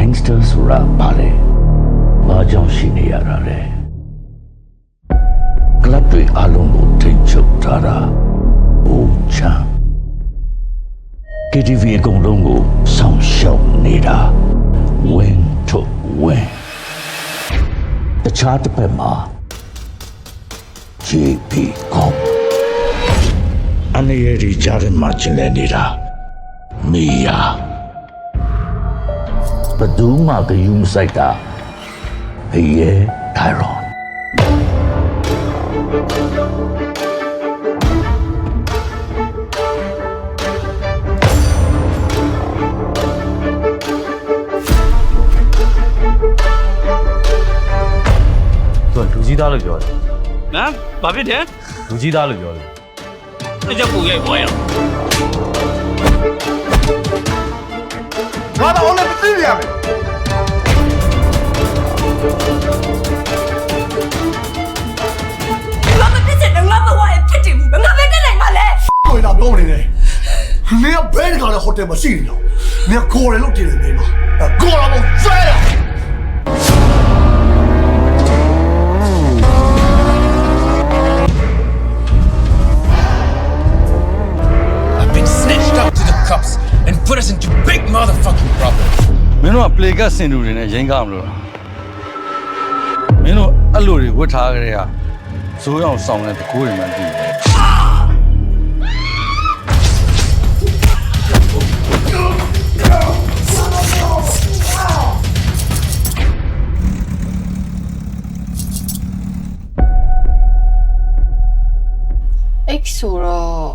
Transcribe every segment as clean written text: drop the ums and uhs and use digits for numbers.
gangster ဆိုတာဘာလဲဘာကြောင့်ရှိနေရတာလဲကလပ်တွေအလုံးကိုထိတ်ချုပ်ထားတာအိုချမ်း KTV အကုန်လုံးကိုဆောင်ရှောက်နေတာဝင်းထုတ်ဝင်းတခြားတစ်ဖက်မှာ JP ကောအနေရည်ကြားထဲမှာကျင်လည်နေတာမီယာဘယ်သူမှဂယုမဆိုင်တာဘေးရဲ့ဒိုင်ရွန်လူကြီးသားလို့ပြောတယ် နော်ဘာဖြစ်တယ် လူကြီးသားလို့ပြောတယ် 那叫不给我呀ငါတော့လည်းမသိရမယ်ငါမဖြစ်ချင်တယ်ငါဘဝရဲ့ဖြစ်တည်မှုပဲငါပဲတက်နိုင်မှာလဲ ကိုယ်လာပြောနေတယ်နင်ကဘယ်တခါလဲဟိုတယ်မှာရှိနေတော့နင်ကိုယ်လည်းလုပ်တယ်နေမှာကိုယ်လာမို့ဆွဲရ Cops and put us into big motherfucking trouble. မင်းတို့က play ကစင်တူတွေနဲ့ရင်းကားမလို့လားမင်းတို့အဲ့လိုတွေဝတ်ထားကြတဲ့ဟာဇိုးအောင်ဆောင်တဲ့တကိုးတွေမှတည်အဲ့ဆိုတော့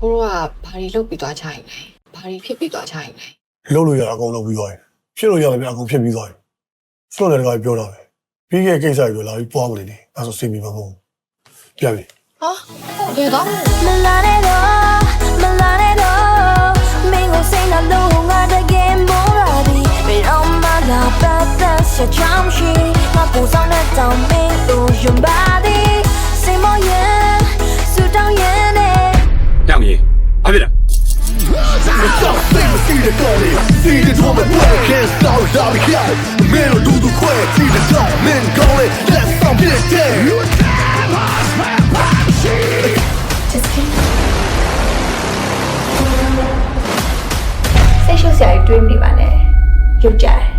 ကိုတို့ကဘာတွေလုပ်ပြီးသွားချင်လဲဘာတွေဖြစ်ပြီးသွားချင်လဲ လုပ်လို့ရအကုန်လုပ်ပြီးသွားပြီဖြစ်လို့ရတယ်ဗျအကုန်ဖြစ်ပြီးသွားပြီဆိုတော့လည်းတခါပြောတာပဲပြီးခဲ့ကိစ္စတွေလာပြီးပွားမလို့နေအဲဆိုစိတ်မိမဟုတ်ပြန်ပြီ ဟာဘယ်တော့ မလာနဲ့တော့မင်းကိုစိတ်နှလုံးငါတကယ်မိုးရသည်ဘယ်တော့မှလာပတ်သက်ဆက်ချမ်းရှိငါပူဆောင်တဲ့တောင်မင်းတို့ယုံပါသည်စိတ်မရဲ့စူတောင်းရဲ့နဲ့ 亮爷ဘာဖြစ်လဲ See the dolly, see the drum and play, can't stop it, I'll be here. Man, do the quick, see the drum, men call it, let's stop it, dead. Just kidding. စိတ်ရှုပ်စရာတွေတွေးမိပါနဲ့ရုပ်ကြတယ်